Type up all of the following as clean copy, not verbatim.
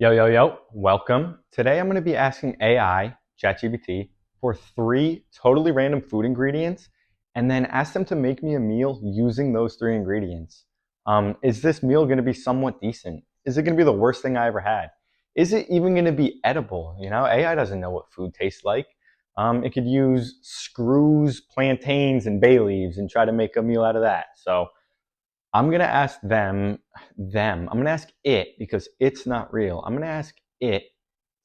Yo, welcome. Today I'm going to be asking AI, ChatGPT, for three totally random food ingredients and then ask them to make me a meal using those three ingredients. Is this meal going to be somewhat decent? Is it going to be the worst thing I ever had? Is it even going to be edible? AI doesn't know what food tastes like. It could use screws, plantains, and bay leaves and try to make a meal out of that. So I'm gonna ask them. I'm gonna ask it because it's not real. I'm gonna ask it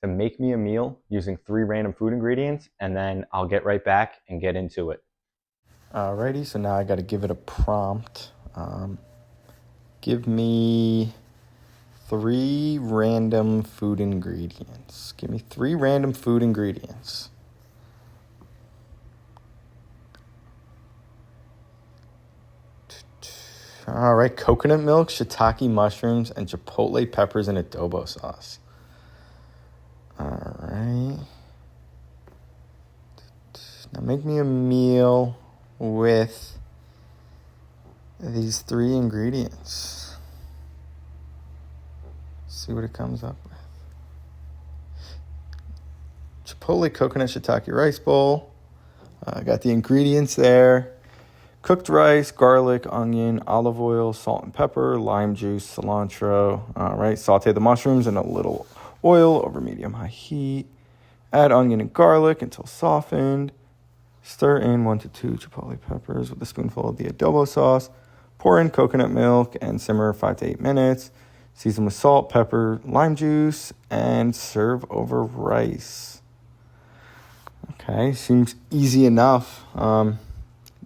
to make me a meal using three random food ingredients, and then I'll get right back and get into it. Alrighty, so now I got to give it a prompt. Give me three random food ingredients. Give me three random food ingredients. All right, coconut milk, shiitake mushrooms, and chipotle peppers in adobo sauce. All right. Now make me a meal with these three ingredients. See what it comes up with. Chipotle coconut shiitake rice bowl. I got the ingredients there. Cooked rice, garlic, onion, olive oil, salt and pepper, lime juice, cilantro. All right, saute the mushrooms in a little oil over medium-high heat. Add onion and garlic until softened. Stir in 1 to 2 chipotle peppers with a spoonful of the adobo sauce. Pour in coconut milk and simmer 5 to 8 minutes. Season with salt, pepper, lime juice, and serve over rice. Okay, seems easy enough.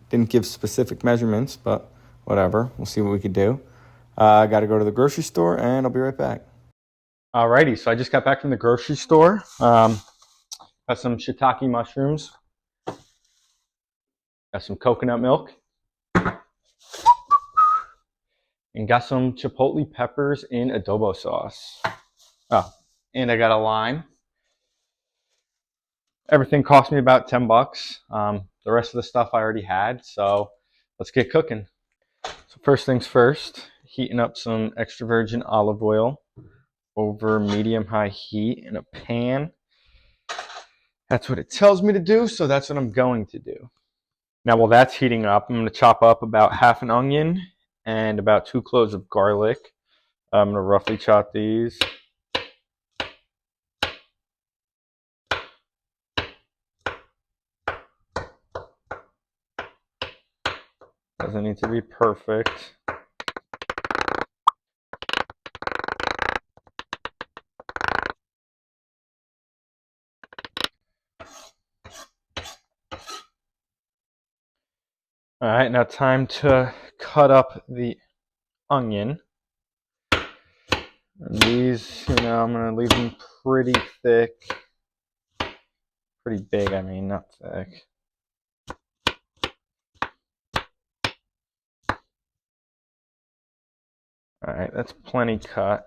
Didn't give specific measurements, but whatever. We'll see what we could do. I got to go to the grocery store, and I'll be right back. Alrighty, so I just got back from the grocery store. Got some shiitake mushrooms. Got some coconut milk. And got some chipotle peppers in adobo sauce. Oh, and I got a lime. Everything cost me about 10 bucks. The rest of the stuff I already had, so let's get cooking. So first things first, heating up some extra virgin olive oil over medium-high heat in a pan. That's what it tells me to do, so that's what I'm going to do. Now while that's heating up, I'm going to chop up about half an onion and about 2 cloves of garlic. I'm going to roughly chop these. Doesn't need to be perfect. All right, now time to cut up the onion. And these, I'm going to leave them pretty thick. Pretty big, I mean, not thick. All right, that's plenty cut.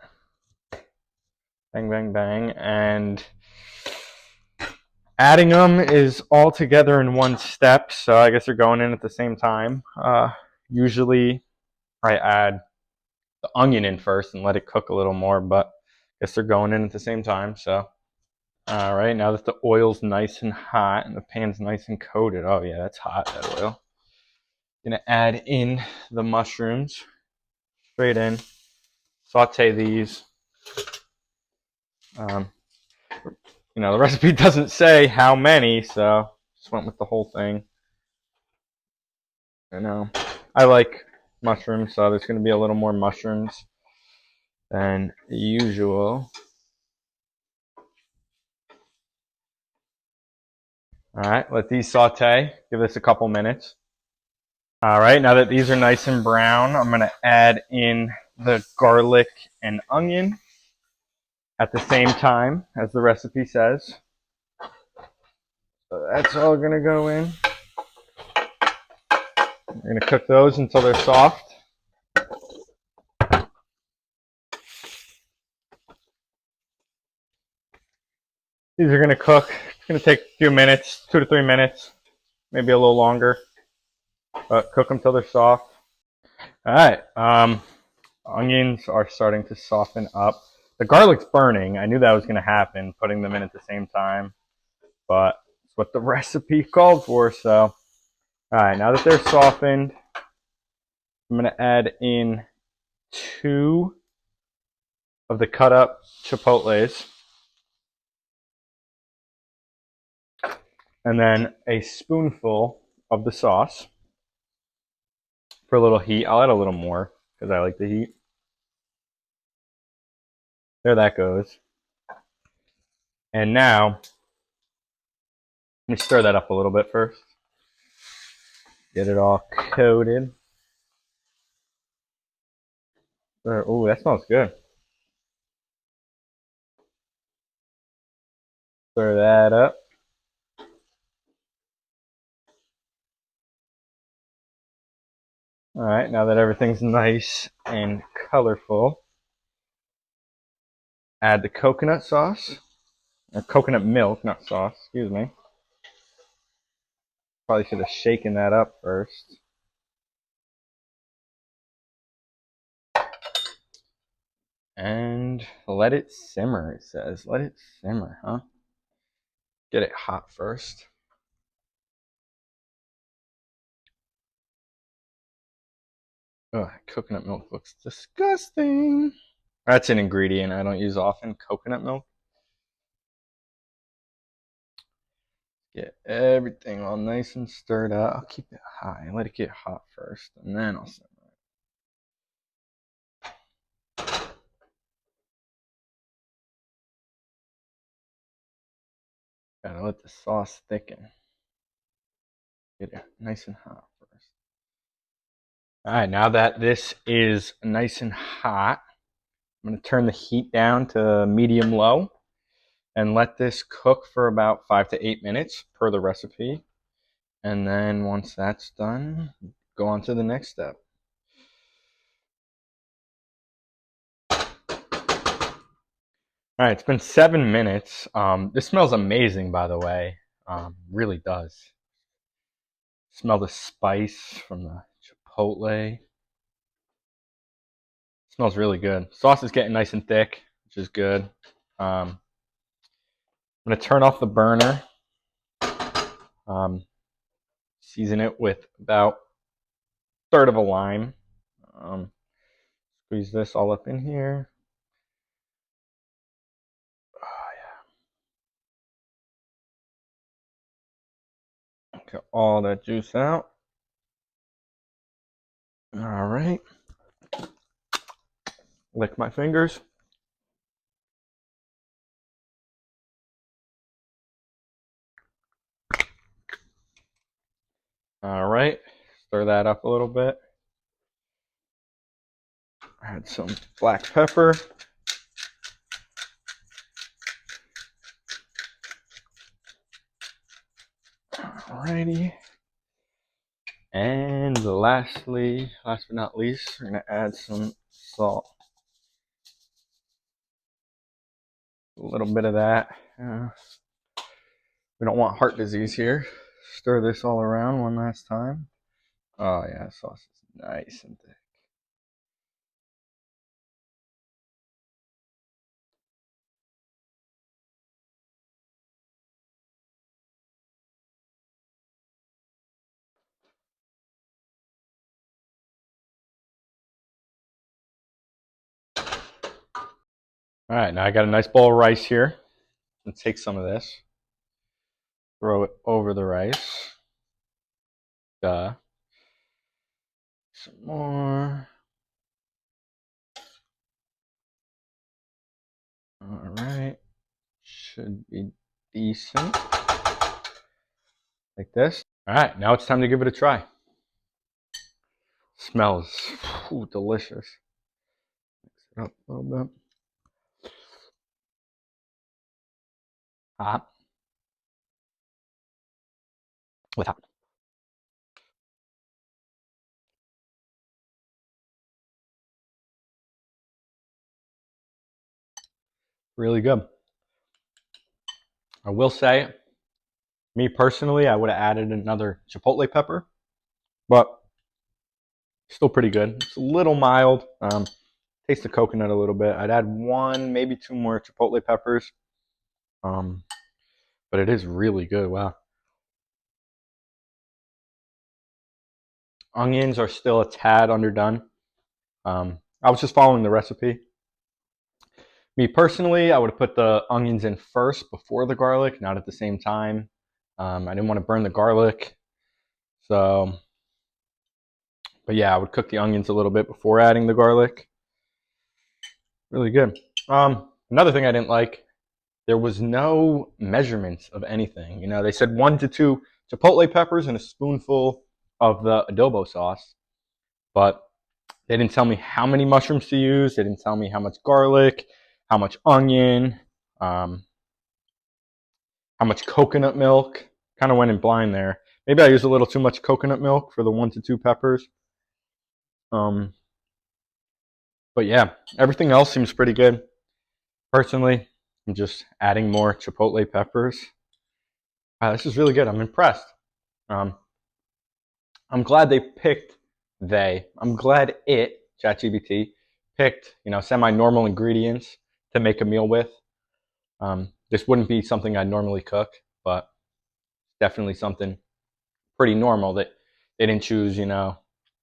Bang, bang, bang. And adding them is all together in one step, so I guess they're going in at the same time. Usually I add the onion in first and let it cook a little more, but I guess they're going in at the same time. So, all right, now that the oil's nice and hot and the pan's nice and coated, oh yeah, that's hot, that oil. Gonna add in the mushrooms straight in, saute these. The recipe doesn't say how many, so just went with the whole thing. I like mushrooms, so there's going to be a little more mushrooms than usual. All right, let these saute. Give this a couple minutes. All right, now that these are nice and brown, I'm going to add in the garlic and onion at the same time as the recipe says. So that's all going to go in. We're going to cook those until they're soft. These are going to cook. It's going to take a few minutes, 2 to 3 minutes, maybe a little longer. But cook them till they're soft. All right. Onions are starting to soften up. The garlic's burning. I knew that was going to happen, putting them in at the same time, but it's what the recipe called for. So, all right, now that they're softened, I'm going to add in 2 of the cut up chipotles, and then a spoonful of the sauce for a little heat. I'll add a little more because I like the heat. There that goes. And now, let me stir that up a little bit first. Get it all coated. Oh, that smells good. Stir that up. All right, now that everything's nice and colorful, add the coconut sauce, or coconut milk, not sauce, excuse me. Probably should have shaken that up first. And let it simmer, it says. Let it simmer, huh? Get it hot first. Oh, coconut milk looks disgusting. That's an ingredient I don't use often, coconut milk. Get everything all nice and stirred up. I'll keep it high. Let it get hot first, and then I'll simmer it. Gotta let the sauce thicken. Get it nice and hot first. All right, now that this is nice and hot, I'm gonna turn the heat down to medium low and let this cook for about 5 to 8 minutes per the recipe. And then once that's done, go on to the next step. All right, it's been 7 minutes. This smells amazing, by the way. Really does. Smell the spice from the chipotle. Smells really good. Sauce is getting nice and thick, which is good. I'm gonna turn off the burner. Season it with about 1/3 of a lime. Squeeze this all up in here. Oh yeah. Get all that juice out. All right. Lick my fingers. All right. Stir that up a little bit. Add some black pepper. Alrighty. And lastly, last but not least, we're gonna add some salt. A little bit of that. We don't want heart disease here. Stir this all around one last time. Oh yeah, sauce is nice and thick. All right, now I got a nice bowl of rice here. Let's take some of this, throw it over the rice. Some more. All right, should be decent. Like this. All right, now it's time to give it a try. Smells delicious. Mix it up a little bit. Hot. With hot. Really good. I will say, me personally, I would have added another chipotle pepper, but still pretty good. It's a little mild. taste the coconut a little bit. I'd add 1, maybe 2 more chipotle peppers. But it is really good. Wow. Onions are still a tad underdone. I was just following the recipe. Me personally, I would have put the onions in first before the garlic, not at the same time. I didn't want to burn the garlic. So, but yeah, I would cook the onions a little bit before adding the garlic. Really good. Another thing I didn't like, there was no measurements of anything. You know, they said 1 to 2 chipotle peppers and a spoonful of the adobo sauce, but they didn't tell me how many mushrooms to use. They didn't tell me how much garlic, how much onion, how much coconut milk. Kind of went in blind there. Maybe I used a little too much coconut milk for the 1 to 2 peppers. Um, but yeah, everything else seems pretty good. Personally, I'm just adding more chipotle peppers. This is really good. I'm impressed. Um, I'm glad they picked I'm glad ChatGPT, picked, semi-normal ingredients to make a meal with. This wouldn't be something I'd normally cook, but definitely something pretty normal that they didn't choose,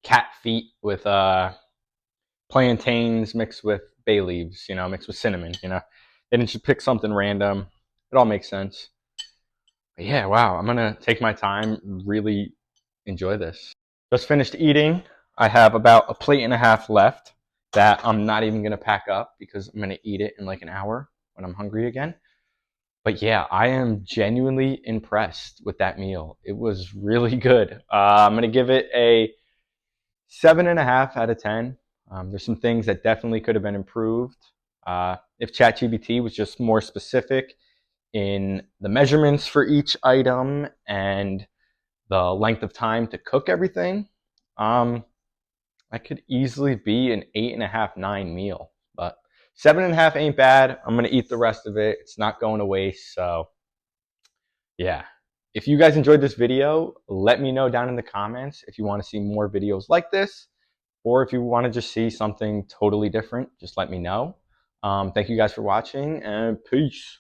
cat feet with plantains mixed with bay leaves, mixed with cinnamon, They didn't just pick something random. It all makes sense. But yeah, wow, I'm gonna take my time, really enjoy this. Just finished eating. I have about a plate and a half left that I'm not even gonna pack up because I'm gonna eat it in like an hour when I'm hungry again. But yeah, I am genuinely impressed with that meal. It was really good. I'm gonna give it a 7.5 out of 10. There's some things that definitely could have been improved. If ChatGPT was just more specific in the measurements for each item and the length of time to cook everything, that could easily be an 8.5, 9 meal. But 7.5 ain't bad. I'm gonna eat the rest of it. It's not going to waste. So yeah. If you guys enjoyed this video, let me know down in the comments if you want to see more videos like this, or if you want to just see something totally different, just let me know. Thank you guys for watching, and peace.